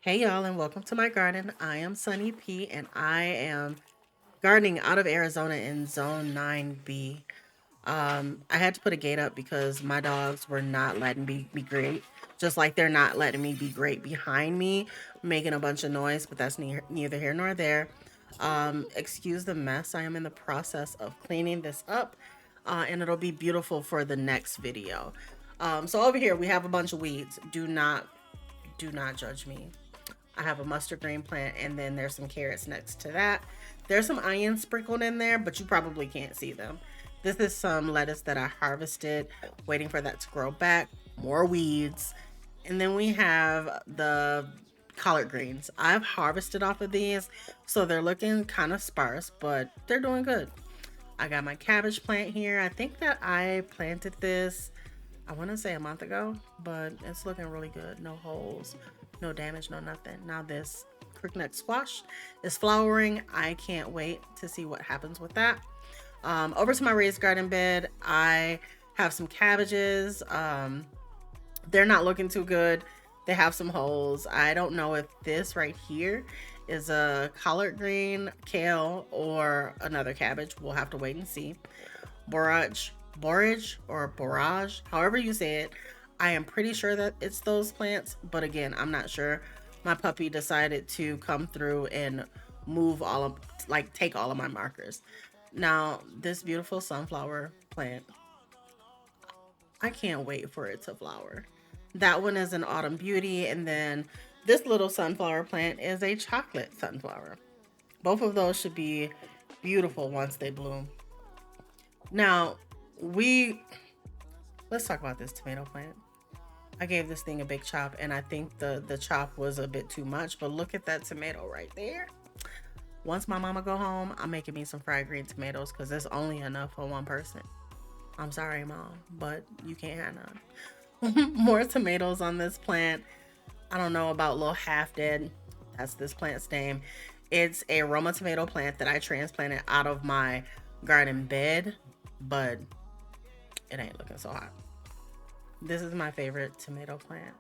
Hey y'all, and welcome to my garden. I am Sunny P, and I am gardening out of Arizona in Zone 9B. I had to put a gate up because my dogs were not letting me be great, just like they're not letting me be great behind me, making a bunch of noise, but that's neither here nor there. Excuse the mess. I am in the process of cleaning this up, and it'll be beautiful for the next video. So over here we have a bunch of weeds. Do not judge me. I have a mustard green plant, and then there's some carrots next to that. There's some onions sprinkled in there, but you probably can't see them. This is some lettuce that I harvested, waiting for that to grow back. More weeds. And then we have the collard greens. I've harvested off of these, so they're looking kind of sparse, but they're doing good. I got my cabbage plant here. I think that I planted this, I want to say a month ago, but it's looking really good. No holes, no damage, no nothing. Now this crookneck squash is flowering. I can't wait to see what happens with that. Over to my raised garden bed, I have some cabbages. They're not looking too good. They have some holes. I don't know if this right here is a collard green, kale, or another cabbage. We'll have to wait and see. Borage or borage, however you say it. I am pretty sure that it's those plants, but again, I'm not sure. My puppy decided to come through and move all of, like, take all of my markers. Now, this beautiful sunflower plant, I can't wait for it to flower. That one is an autumn beauty, and then this little sunflower plant is a chocolate sunflower. Both of those should be beautiful once they bloom. Now, we let's talk about this tomato plant. I gave this thing a big chop, and I think the chop was a bit too much, but look at that tomato right there. Once my mama go home, I'm making me some fried green tomatoes because there's only enough for one person. I'm sorry, mom, but you can't have none. More tomatoes on this plant. I don't know about little half dead. That's this plant's name. It's a Roma tomato plant that I transplanted out of my garden bed, but it ain't looking so hot. This is my favorite tomato plant.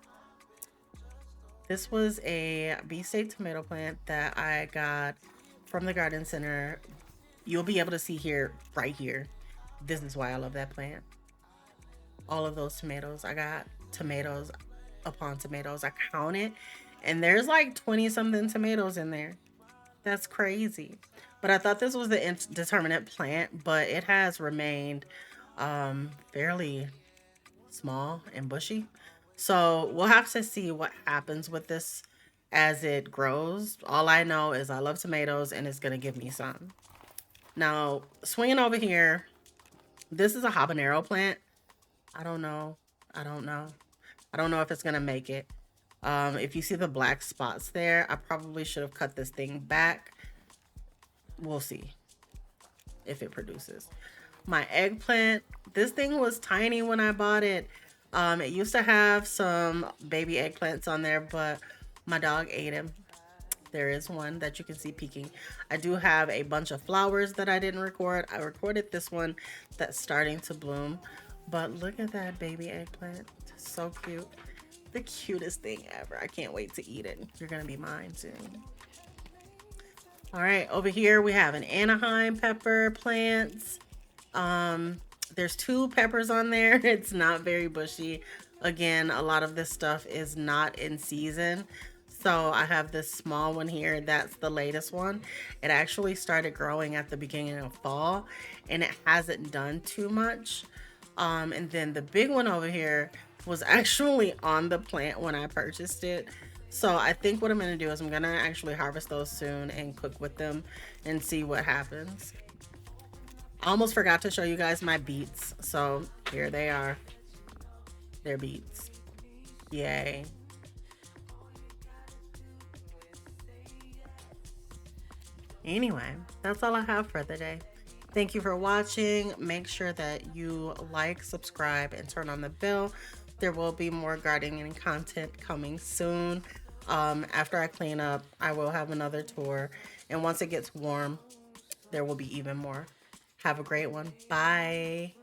This was a beefsteak tomato plant that I got from the garden center. You'll be able to see here, right here. This is why I love that plant. All of those tomatoes. I got tomatoes upon tomatoes. I counted, and there's like 20 something tomatoes in there. That's crazy. But I thought this was the indeterminate plant, but it has remained fairly small and bushy. So we'll have to see what happens with this as it grows. All I know is I love tomatoes, and it's going to give me some. Now, swinging over here, this is a habanero plant. I don't know. I don't know. I don't know if it's going to make it. If you see the black spots there, I probably should have cut this thing back. We'll see if it produces. My eggplant, this thing was tiny when I bought it. It used to have some baby eggplants on there, but my dog ate him. There is one that you can see peeking. I do have a bunch of flowers that I didn't record. I recorded this one that's starting to bloom, but look at that baby eggplant. So cute. The cutest thing ever. I can't wait to eat it. You're gonna be mine soon. All right, over here we have an Anaheim pepper plants. There's two peppers on there. It's not very bushy. Again, a lot of this stuff is not in season. So I have this small one here. That's the latest one. It actually started growing at the beginning of fall, and it hasn't done too much. And then the big one over here was actually on the plant when I purchased it. So I think what I'm going to do is I'm going to actually harvest those soon and cook with them and see what happens. I almost forgot to show you guys my beets. So here they are. They're beets. Yay. Anyway, that's all I have for the day. Thank you for watching. Make sure that you like, subscribe, and turn on the bell. There will be more gardening content coming soon. After I clean up, I will have another tour. And once it gets warm, there will be even more. Have a great one. Bye.